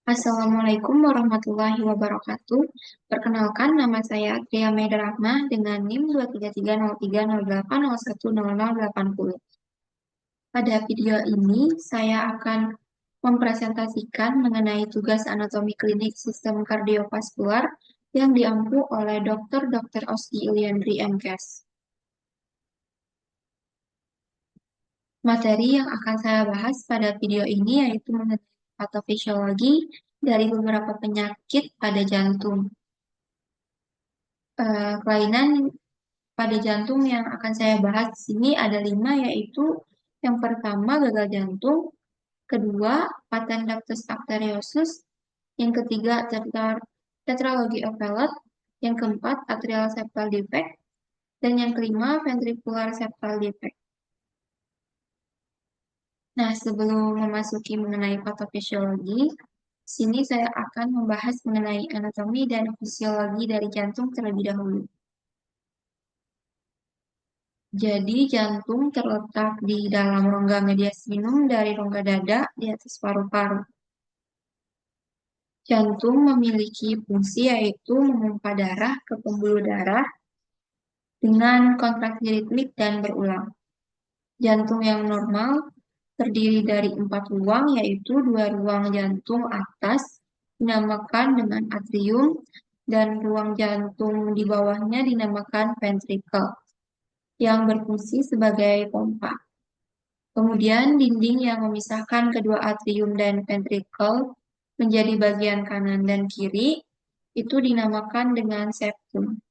Assalamualaikum warahmatullahi wabarakatuh. Perkenalkan, nama saya Tria Maida Rahmah dengan NIM 2330308010080. Pada video ini, saya akan mempresentasikan mengenai tugas anatomi klinik sistem kardiovaskular yang diampu oleh Dr. Oski Iliandri MKes. Materi yang akan saya bahas pada video ini yaitu mengenai patofisiologi dari beberapa penyakit pada jantung. Kelainan pada jantung yang akan saya bahas di sini ada 5, yaitu yang pertama gagal jantung, kedua patent ductus arteriosus, yang ketiga tetralogy of Fallot, yang keempat atrial septal defect, dan yang kelima ventricular septal defect. Nah, sebelum memasuki mengenai patofisiologi, sini saya akan membahas mengenai anatomi dan fisiologi dari jantung terlebih dahulu. Jadi jantung terletak di dalam rongga mediastinum dari rongga dada di atas paru-paru. Jantung memiliki fungsi yaitu memompa darah ke pembuluh darah dengan kontraksi ritmik dan berulang. Jantung yang normal terdiri dari 4 ruang, yaitu 2 ruang jantung atas dinamakan dengan atrium dan ruang jantung di bawahnya dinamakan ventricle yang berfungsi sebagai pompa. Kemudian dinding yang memisahkan kedua atrium dan ventricle menjadi bagian kanan dan kiri itu dinamakan dengan septum.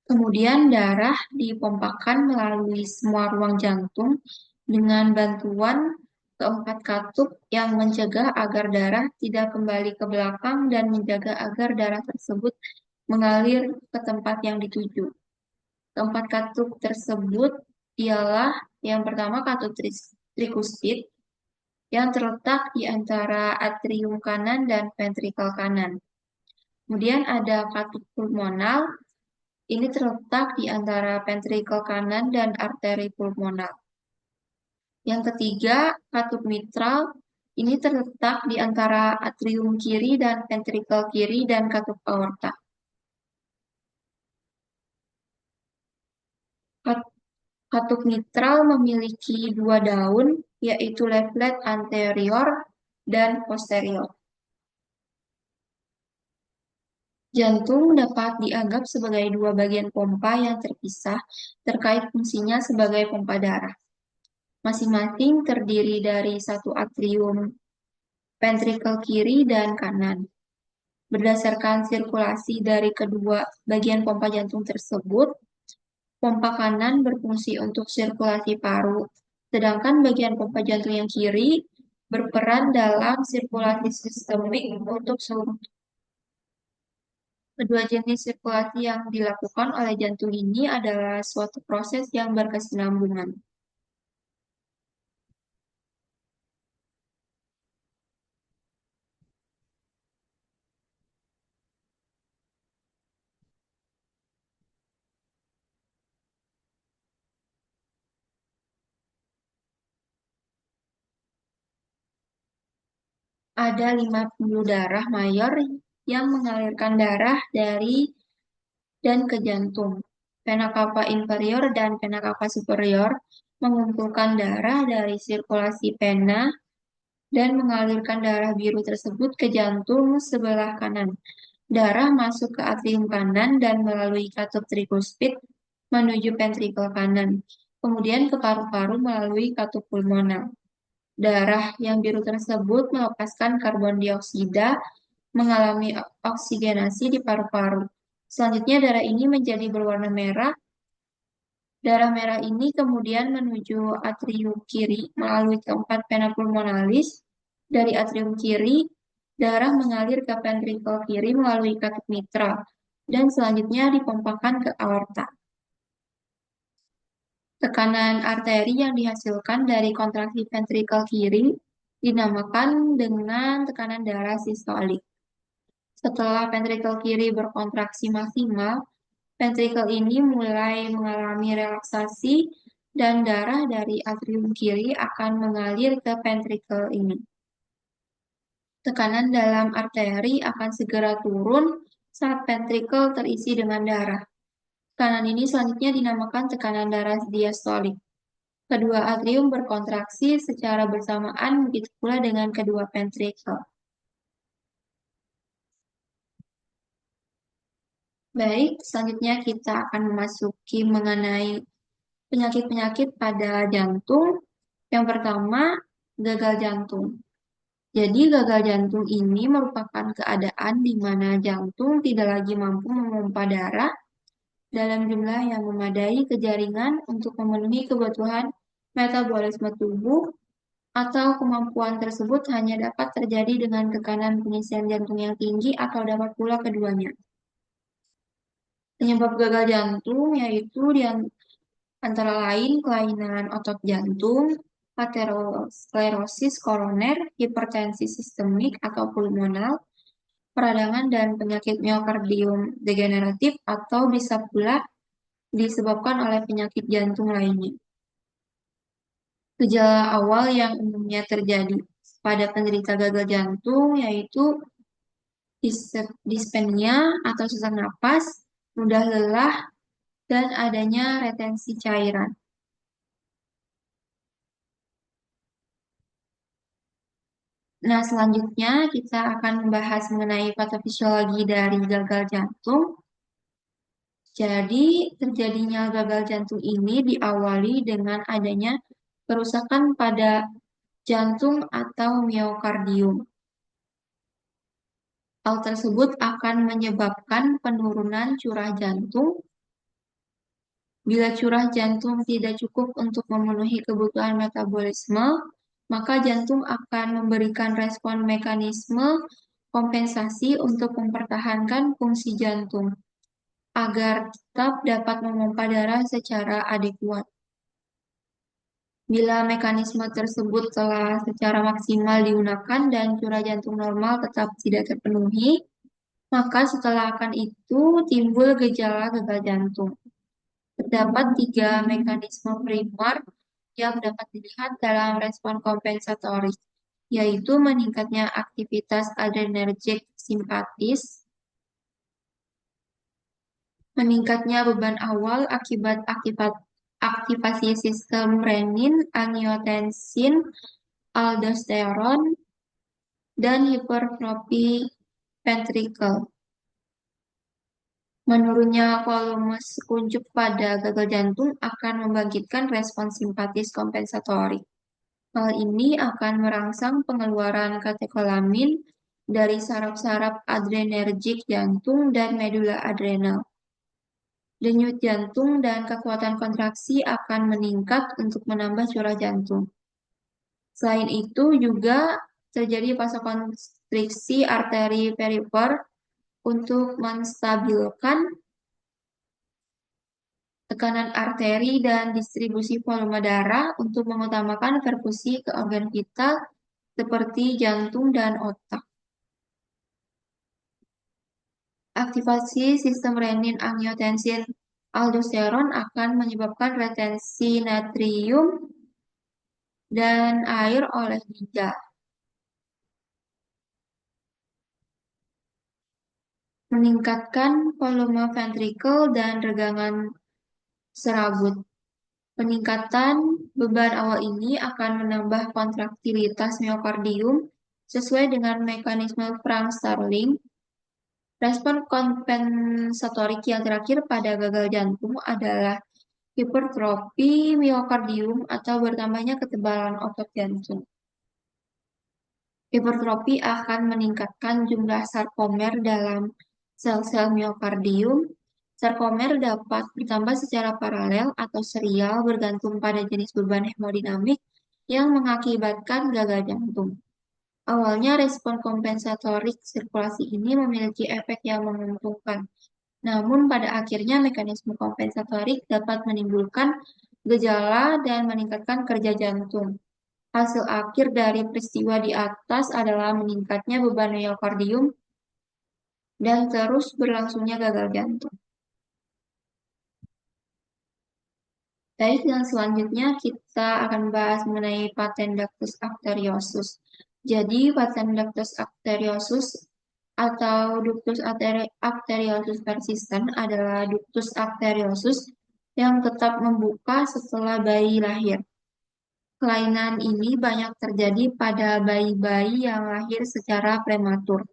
Kemudian darah dipompakan melalui semua ruang jantung dengan bantuan keempat katup yang mencegah agar darah tidak kembali ke belakang dan menjaga agar darah tersebut mengalir ke tempat yang dituju. Keempat katup tersebut ialah yang pertama katup trikuspid yang terletak di antara atrium kanan dan ventrikel kanan. Kemudian ada katup pulmonal, ini terletak di antara ventrikel kanan dan arteri pulmonal. Yang ketiga, katup mitral, ini terletak di antara atrium kiri dan ventrikel kiri dan katup aorta. Katup mitral memiliki 2 daun, yaitu leaflet anterior dan posterior. Jantung dapat dianggap sebagai 2 bagian pompa yang terpisah terkait fungsinya sebagai pompa darah. Masing-masing terdiri dari satu atrium ventrikel kiri dan kanan. Berdasarkan sirkulasi dari kedua bagian pompa jantung tersebut, pompa kanan berfungsi untuk sirkulasi paru, sedangkan bagian pompa jantung yang kiri berperan dalam sirkulasi sistemik untuk seluruh. Kedua jenis sirkulasi yang dilakukan oleh jantung ini adalah suatu proses yang berkesinambungan. Ada 5 pembuluh darah mayor yang mengalirkan darah dari dan ke jantung. Vena cava inferior dan vena cava superior mengumpulkan darah dari sirkulasi vena dan mengalirkan darah biru tersebut ke jantung sebelah kanan. Darah masuk ke atrium kanan dan melalui katup trikuspid menuju ventrikel kanan, kemudian ke paru-paru melalui katup pulmonal. Darah yang biru tersebut melepaskan karbon dioksida, mengalami oksigenasi di paru-paru. Selanjutnya darah ini menjadi berwarna merah. Darah merah ini kemudian menuju atrium kiri melalui keempat vena pulmonalis. Dari atrium kiri, darah mengalir ke ventrikel kiri melalui katup mitral dan selanjutnya dipompakan ke aorta. Tekanan arteri yang dihasilkan dari kontraksi ventrikel kiri dinamakan dengan tekanan darah sistolik. Setelah ventrikel kiri berkontraksi maksimal, ventrikel ini mulai mengalami relaksasi dan darah dari atrium kiri akan mengalir ke ventrikel ini. Tekanan dalam arteri akan segera turun saat ventrikel terisi dengan darah. Tekanan ini selanjutnya dinamakan tekanan darah diastolik. Kedua atrium berkontraksi secara bersamaan, begitu pula dengan kedua ventrikel. Baik, selanjutnya kita akan memasuki mengenai penyakit-penyakit pada jantung. Yang pertama, gagal jantung. Jadi gagal jantung ini merupakan keadaan di mana jantung tidak lagi mampu memompa darah dalam jumlah yang memadai ke jaringan untuk memenuhi kebutuhan metabolisme tubuh, atau kemampuan tersebut hanya dapat terjadi dengan tekanan pengisian jantung yang tinggi atau dapat pula keduanya. Penyebab gagal jantung yaitu antara lain kelainan otot jantung, aterosklerosis koroner, hipertensi sistemik atau pulmonal, peradangan dan penyakit miokardium degeneratif, atau bisa pula disebabkan oleh penyakit jantung lainnya. Gejala awal yang umumnya terjadi pada penderita gagal jantung yaitu dispenia atau sesak napas, mudah lelah, dan adanya retensi cairan. Nah, selanjutnya kita akan membahas mengenai patofisiologi dari gagal jantung. Jadi, terjadinya gagal jantung ini diawali dengan adanya kerusakan pada jantung atau miokardium. Hal tersebut akan menyebabkan penurunan curah jantung. Bila curah jantung tidak cukup untuk memenuhi kebutuhan metabolisme, maka jantung akan memberikan respon mekanisme kompensasi untuk mempertahankan fungsi jantung agar tetap dapat memompa darah secara adekuat. Bila mekanisme tersebut telah secara maksimal digunakan dan curah jantung normal tetap tidak terpenuhi, maka setelah akan itu timbul gejala gagal jantung. Terdapat 3 mekanisme primer yang dapat dilihat dalam respon kompensatoris, yaitu meningkatnya aktivitas adrenergik simpatis, meningkatnya beban awal akibat aktivasi sistem renin, angiotensin, aldosteron, dan hipertrofi ventrikel. Menurunnya volume sekuncup pada gagal jantung akan membangkitkan respon simpatis kompensatorik. Hal ini akan merangsang pengeluaran katekolamin dari saraf-saraf adrenergik jantung dan medula adrenal. Denyut jantung dan kekuatan kontraksi akan meningkat untuk menambah curah jantung. Selain itu juga terjadi vasokonstriksi arteri perifer untuk menstabilkan tekanan arteri dan distribusi volume darah untuk mengutamakan perfusi ke organ vital seperti jantung dan otak. Aktivasi sistem renin, angiotensin, aldosteron akan menyebabkan retensi natrium dan air oleh ginjal. Meningkatkan volume ventrikel dan regangan serabut. Peningkatan beban awal ini akan menambah kontraktilitas miokardium sesuai dengan mekanisme Frank Starling. Respon kompensatorik yang terakhir pada gagal jantung adalah hipertrofi miokardium atau bertambahnya ketebalan otot jantung. Hipertrofi akan meningkatkan jumlah sarkomer dalam sel-sel miokardium. Sarkomer dapat bertambah secara paralel atau serial bergantung pada jenis beban hemodinamik yang mengakibatkan gagal jantung. Awalnya respon kompensatorik sirkulasi ini memiliki efek yang menguntungkan. Namun pada akhirnya mekanisme kompensatorik dapat menimbulkan gejala dan meningkatkan kerja jantung. Hasil akhir dari peristiwa di atas adalah meningkatnya beban miokardium dan terus berlangsungnya gagal jantung. Baik, yang selanjutnya kita akan bahas mengenai paten ductus arteriosus. Jadi, paten ductus arteriosus atau ductus arteriosus persisten adalah ductus arteriosus yang tetap membuka setelah bayi lahir. Kelainan ini banyak terjadi pada bayi-bayi yang lahir secara prematur.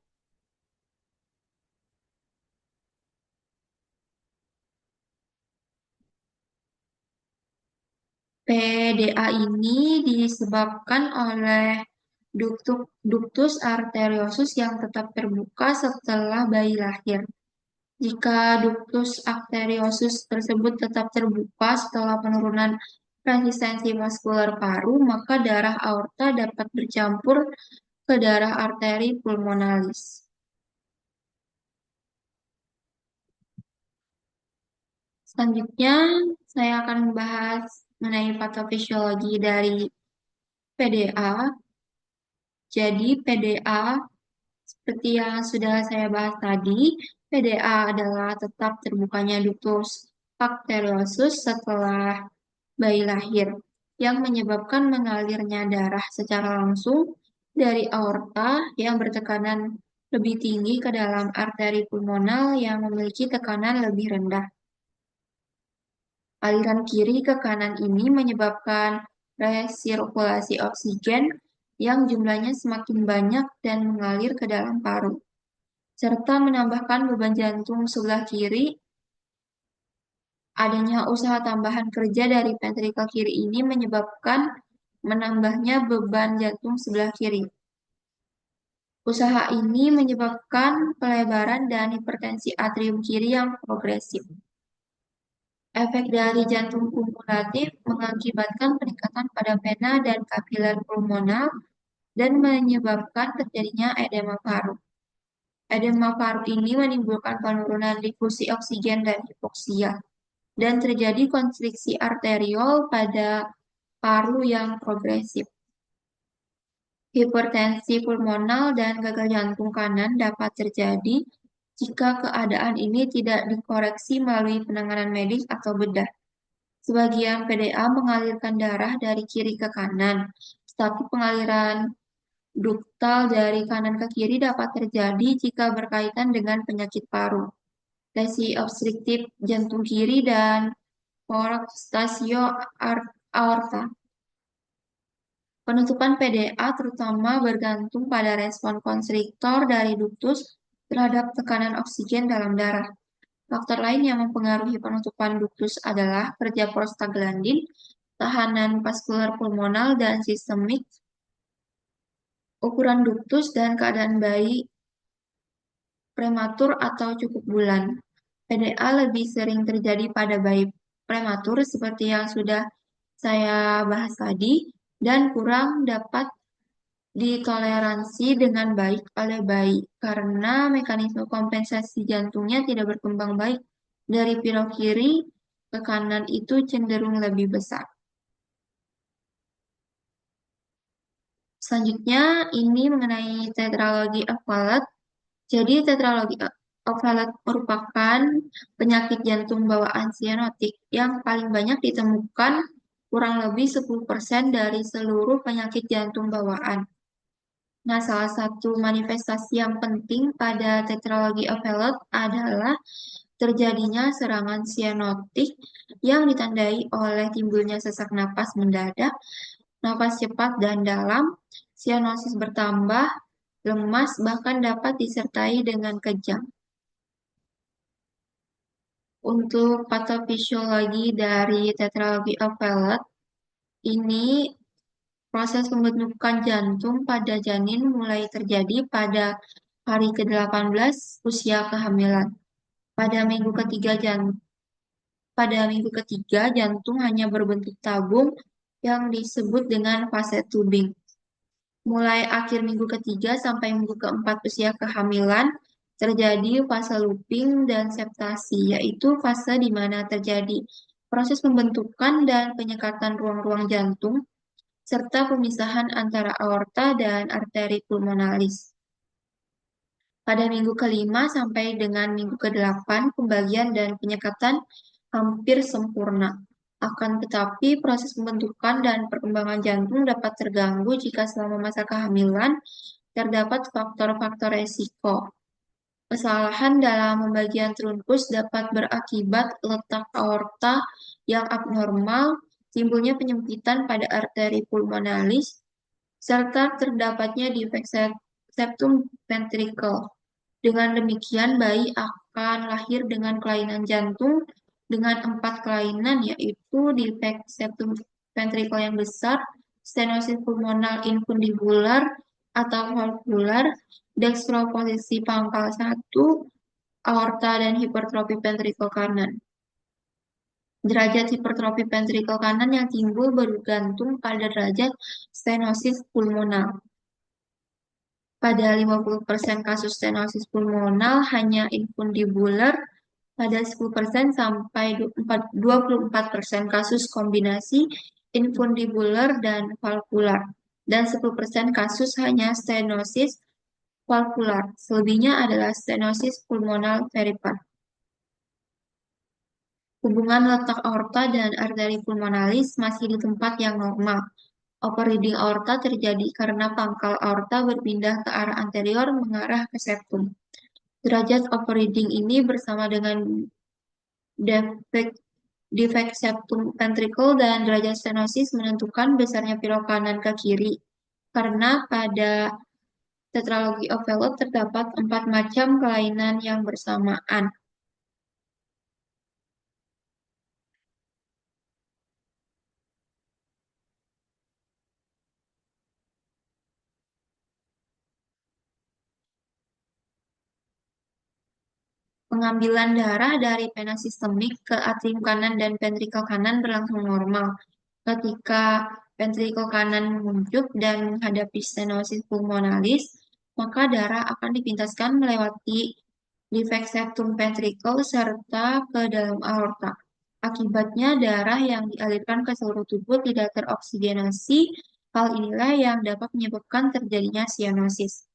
PDA ini disebabkan oleh ductus arteriosus yang tetap terbuka setelah bayi lahir. Jika ductus arteriosus tersebut tetap terbuka setelah penurunan resistensi vaskular paru, maka darah aorta dapat bercampur ke darah arteri pulmonalis. Selanjutnya, saya akan membahas mengenai patofisiologi dari PDA. Jadi, PDA seperti yang sudah saya bahas tadi, PDA adalah tetap terbukanya ductus arteriosus setelah bayi lahir, yang menyebabkan mengalirnya darah secara langsung dari aorta yang bertekanan lebih tinggi ke dalam arteri pulmonal yang memiliki tekanan lebih rendah. Aliran kiri ke kanan ini menyebabkan resirkulasi oksigen yang jumlahnya semakin banyak dan mengalir ke dalam paru, serta menambahkan beban jantung sebelah kiri. Adanya usaha tambahan kerja dari ventrikel kiri ini menyebabkan menambahnya beban jantung sebelah kiri. Usaha ini menyebabkan pelebaran dan hipertensi atrium kiri yang progresif. Efek dari jantung kumulatif mengakibatkan peningkatan pada vena dan kapiler pulmonal dan menyebabkan terjadinya edema paru. Edema paru ini menimbulkan penurunan difusi oksigen dan hipoksia, dan terjadi konstriksi arteriol pada paru yang progresif. Hipertensi pulmonal dan gagal jantung kanan dapat terjadi jika keadaan ini tidak dikoreksi melalui penanganan medis atau bedah. Sebagian PDA mengalirkan darah dari kiri ke kanan, tetapi pengaliran duktal dari kanan ke kiri dapat terjadi jika berkaitan dengan penyakit paru, lesi obstruktif jantung kiri, dan porostasio aorta. Penutupan PDA terutama bergantung pada respon konstriktor dari ductus terhadap tekanan oksigen dalam darah. Faktor lain yang mempengaruhi penutupan ductus adalah kerja prostaglandin, tahanan vaskular pulmonal dan sistemik, ukuran ductus, dan keadaan bayi prematur atau cukup bulan. PDA lebih sering terjadi pada bayi prematur seperti yang sudah saya bahas tadi, dan kurang dapat ditoleransi dengan baik oleh bayi karena mekanisme kompensasi jantungnya tidak berkembang baik. Dari pilok kiri ke kanan itu cenderung lebih besar. Selanjutnya, ini mengenai tetralogi of Fallot. Jadi, tetralogi of Fallot merupakan penyakit jantung bawaan sianotik yang paling banyak ditemukan, kurang lebih 10% dari seluruh penyakit jantung bawaan. Nah, salah satu manifestasi yang penting pada tetralogi of Fallot adalah terjadinya serangan sianotik yang ditandai oleh timbulnya sesak napas mendadak, napas cepat dan dalam, sianosis bertambah, lemas, bahkan dapat disertai dengan kejang. Untuk patofisiologi dari tetralogi of Fallot, ini proses pembentukan jantung pada janin mulai terjadi pada hari ke-18 usia kehamilan. Pada minggu ketiga, jantung hanya berbentuk tabung yang disebut dengan fase tubing. Mulai akhir minggu ketiga sampai minggu keempat usia kehamilan, terjadi fase looping dan septasi, yaitu fase di mana terjadi proses pembentukan dan penyekatan ruang-ruang jantung, serta pemisahan antara aorta dan arteri pulmonalis. Pada minggu kelima sampai dengan minggu ke-8, pembagian dan penyekatan hampir sempurna. Akan tetapi, proses pembentukan dan perkembangan jantung dapat terganggu jika selama masa kehamilan terdapat faktor-faktor resiko. Kesalahan dalam pembagian trunkus dapat berakibat letak aorta yang abnormal, timbulnya penyempitan pada arteri pulmonalis, serta terdapatnya defek septum ventricle. Dengan demikian, bayi akan lahir dengan kelainan jantung dengan 4 kelainan, yaitu defek septum ventricle yang besar, stenosis pulmonal infundibular atau valvular, dextroposisi pangkal 1, aorta, dan hipertrofi ventrikel kanan. Derajat hipertrofi ventrikel kanan yang timbul bergantung pada derajat stenosis pulmonal. Pada 50% kasus stenosis pulmonal hanya infundibular, pada 10% sampai 24% kasus kombinasi infundibular dan valvular, dan 10% kasus hanya stenosis valvular. Selebihnya adalah stenosis pulmonal peripat. Hubungan letak aorta dan arteri pulmonalis masih di tempat yang normal. Overreading aorta terjadi karena pangkal aorta berpindah ke arah anterior mengarah ke septum. Derajat overreading ini bersama dengan defek, defek septum ventricle dan derajat stenosis menentukan besarnya pirau kanan ke kiri. Karena pada tetralogi Ovelot terdapat 4 macam kelainan yang bersamaan. Pengambilan darah dari vena sistemik ke atrium kanan dan ventrikel kanan berlangsung normal. Ketika ventrikel kanan menguncup dan menghadapi stenosis pulmonalis, maka darah akan dipintaskan melewati defek septum ventricle serta ke dalam aorta. Akibatnya darah yang dialirkan ke seluruh tubuh tidak teroksigenasi. Hal inilah yang dapat menyebabkan terjadinya sianosis.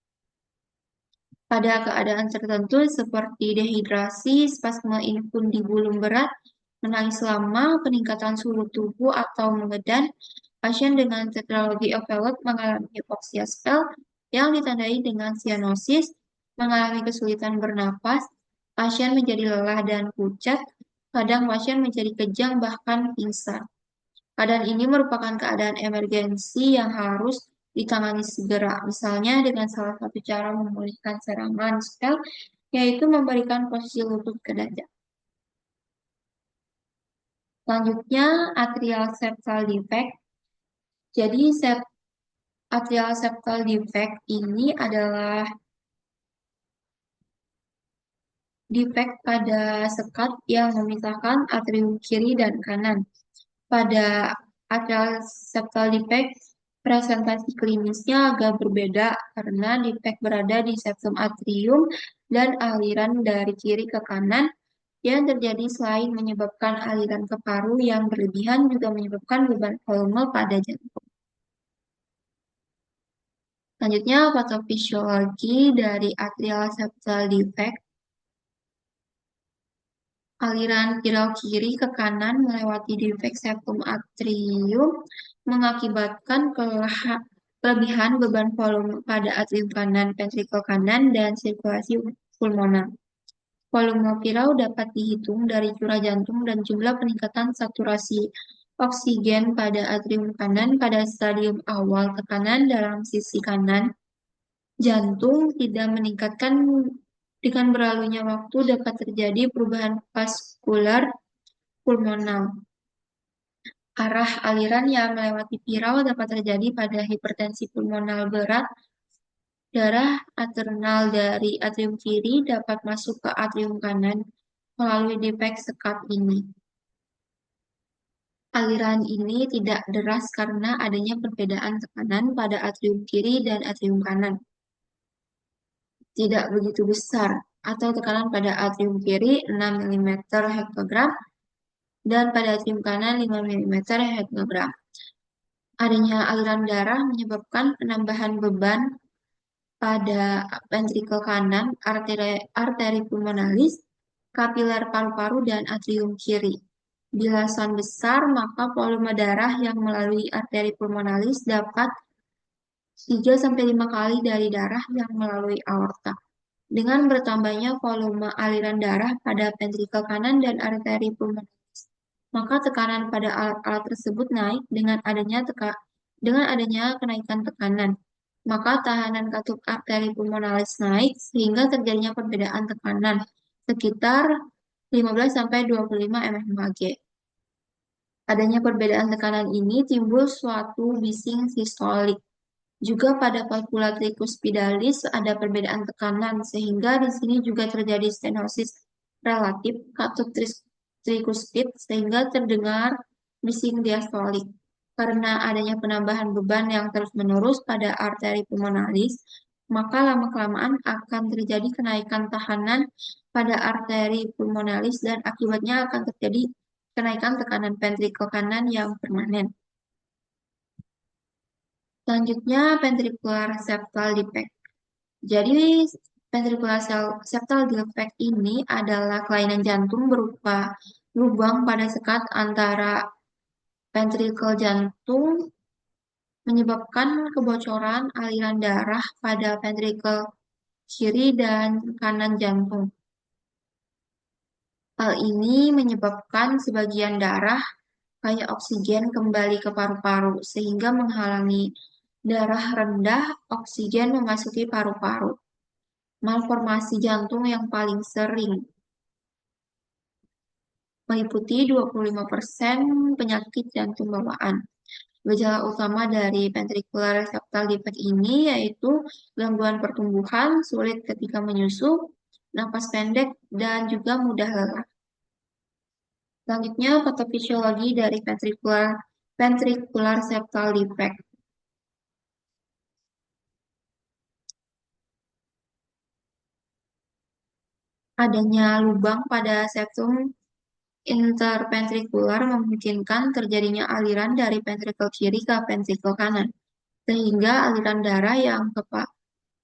Pada keadaan tertentu seperti dehidrasi, spasme infundibulum berat, menangis lama, peningkatan suhu tubuh atau mengedan, pasien dengan tetralogi Ovelot mengalami hipoksia spell yang ditandai dengan sianosis, mengalami kesulitan bernapas, pasien menjadi lelah dan pucat, kadang pasien menjadi kejang bahkan pingsan. Keadaan ini merupakan keadaan emergensi yang harus ditangani segera, misalnya dengan salah satu cara memulihkan serangan spell, yaitu memberikan posisi lutut ke dada. Selanjutnya, atrial septal defect. Jadi, atrial septal defect ini adalah defek pada sekat yang memisahkan atrium kiri dan kanan. Pada atrial septal defect, presentasi klinisnya agak berbeda karena defek berada di septum atrium dan aliran dari kiri ke kanan yang terjadi selain menyebabkan aliran ke paru yang berlebihan juga menyebabkan beban volume pada jantung. Selanjutnya, patofisiologi dari atrial septal defect. Aliran pirau kiri ke kanan melewati defek septum atrium mengakibatkan kelebihan beban volume pada atrium kanan, ventrikel kanan, dan sirkulasi pulmonar. Volume pirau dapat dihitung dari curah jantung dan jumlah peningkatan saturasi oksigen pada atrium kanan pada stadium awal tekanan dalam sisi kanan. Jantung tidak meningkatkan dengan berlalunya waktu dapat terjadi perubahan vaskular pulmonal. Arah aliran yang melewati pirau dapat terjadi pada hipertensi pulmonal berat. Darah aternal dari atrium kiri dapat masuk ke atrium kanan melalui defek sekat ini. Aliran ini tidak deras karena adanya perbedaan tekanan pada atrium kiri dan atrium kanan. Tidak begitu besar, atau tekanan pada atrium kiri 6 mm hektogram dan pada atrium kanan 5 mm hektogram. Adanya aliran darah menyebabkan penambahan beban pada ventrikel kanan, arteri pulmonalis, kapiler paru-paru, dan atrium kiri. bilasan besar, maka volume darah yang melalui arteri pulmonalis dapat 3-5 kali dari darah yang melalui aorta. Dengan bertambahnya volume aliran darah pada ventrikel kanan dan arteri pulmonalis, maka tekanan pada alat-alat tersebut naik dengan adanya kenaikan tekanan. Maka tahanan katup arteri pulmonalis naik sehingga terjadinya perbedaan tekanan sekitar 15-25 mmHg. Adanya perbedaan tekanan ini timbul suatu bising sistolik. Juga pada valvula tricuspidalis ada perbedaan tekanan, sehingga di sini juga terjadi stenosis relatif katup tricuspid sehingga terdengar bising diastolik. Karena adanya penambahan beban yang terus-menerus pada arteri pulmonalis, maka lama-kelamaan akan terjadi kenaikan tahanan pada arteri pulmonalis dan akibatnya akan terjadi kenaikan tekanan ventrikel kanan yang permanen. Selanjutnya, ventricular septal defect. Jadi, ventricular septal defect ini adalah kelainan jantung berupa lubang pada sekat antara ventrikel jantung menyebabkan kebocoran aliran darah pada ventrikel kiri dan kanan jantung. Hal ini menyebabkan sebagian darah kaya oksigen kembali ke paru-paru, sehingga menghalangi darah rendah oksigen memasuki paru-paru. Malformasi jantung yang paling sering meliputi 25% penyakit jantung bawaan. Gejala utama dari ventricular septal defect ini yaitu gangguan pertumbuhan, sulit ketika menyusu, napas pendek, dan juga mudah lelah. Selanjutnya, patofisiologi dari ventricular septal defect. Adanya lubang pada septum interventrikular memungkinkan terjadinya aliran dari ventrikel kiri ke ventrikel kanan, sehingga aliran darah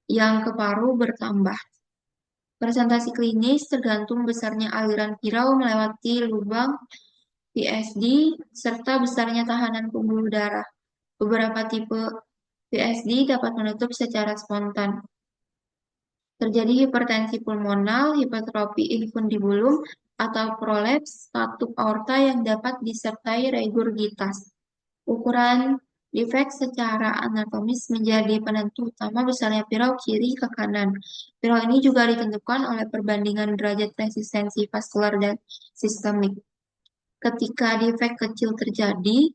yang ke paru bertambah. Presentasi klinis tergantung besarnya aliran viral melewati lubang VSD serta besarnya tahanan pembuluh darah. Beberapa tipe VSD dapat menutup secara spontan. Terjadi hipertensi pulmonal, hipertrofi infundibulum, atau prolaps katup aorta yang dapat disertai regurgitas. Ukuran defek secara anatomis menjadi penentu utama besarnya viral kiri ke kanan. Viral ini juga ditentukan oleh perbandingan derajat resistensi vaskular dan sistemik. Ketika defek kecil terjadi,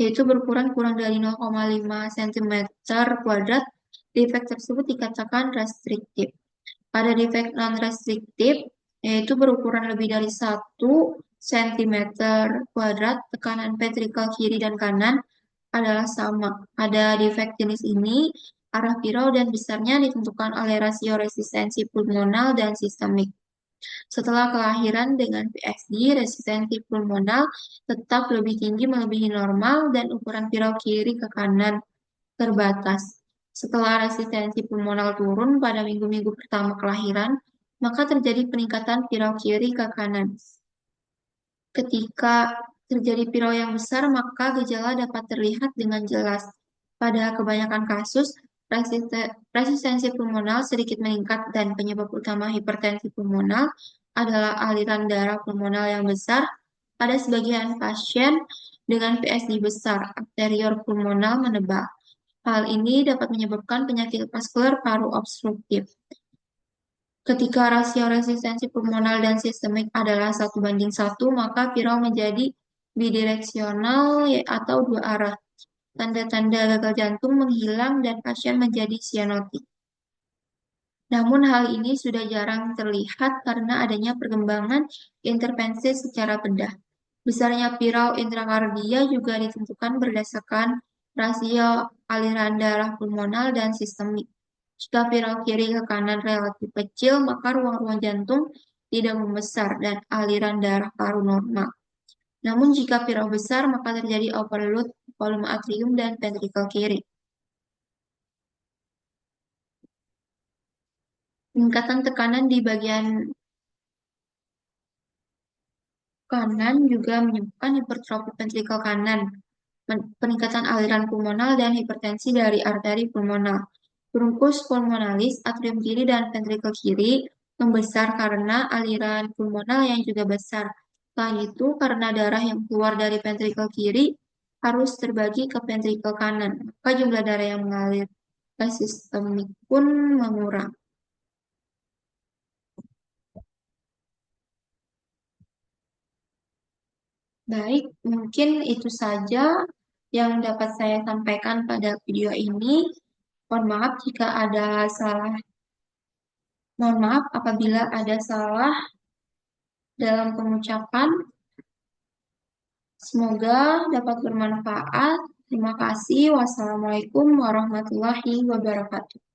yaitu berukuran kurang dari 0,5 cm kuadrat, defek tersebut dikatakan restriktif. Pada defek non-restriktif, yaitu berukuran lebih dari 1 cm kuadrat, tekanan ventrikel kiri dan kanan adalah sama. Pada defek jenis ini, arah viral dan besarnya ditentukan oleh rasio resistensi pulmonal dan sistemik. Setelah kelahiran dengan PSD, resistensi pulmonal tetap lebih tinggi melebihi normal dan ukuran viral kiri ke kanan terbatas. Setelah resistensi pulmonal turun pada minggu-minggu pertama kelahiran, maka terjadi peningkatan viral kiri ke kanan. Ketika terjadi viral yang besar, maka gejala dapat terlihat dengan jelas. Pada kebanyakan kasus, resistensi pulmonal sedikit meningkat dan penyebab utama hipertensi pulmonal adalah aliran darah pulmonal yang besar. Pada sebagian pasien dengan PSD besar, arteriol pulmonal menebal. Hal ini dapat menyebabkan penyakit vaskular paru obstruktif. Ketika rasio resistensi pulmonal dan sistemik adalah 1:1, maka viral menjadi bidireksional atau dua arah. Tanda-tanda gagal jantung menghilang dan pasien menjadi sianotik. Namun hal ini sudah jarang terlihat karena adanya perkembangan intervensi secara bedah. Besarnya viral intrakardia juga ditentukan berdasarkan rasio aliran darah pulmonal dan sistemik. Jika viral kiri ke kanan relatif kecil, maka ruang-ruang jantung tidak membesar dan aliran darah paru normal. Namun jika viral besar, maka terjadi overload volume atrium dan ventrikel kiri. Peningkatan tekanan di bagian kanan juga menyebabkan hipertrofi ventrikel kanan, peningkatan aliran pulmonal dan hipertensi dari arteri pulmonal. Bronkus pulmonalis, atrium kiri dan ventrikel kiri membesar karena aliran pulmonal yang juga besar. Selain itu, karena darah yang keluar dari ventrikel kiri harus terbagi ke ventrikel kanan, maka jumlah darah yang mengalir ke sistemik pun mengurang. Baik, mungkin itu saja yang dapat saya sampaikan pada video ini. Mohon maaf jika ada salah. Mohon maaf apabila ada salah dalam pengucapan. Semoga dapat bermanfaat. Terima kasih. Wassalamualaikum warahmatullahi wabarakatuh.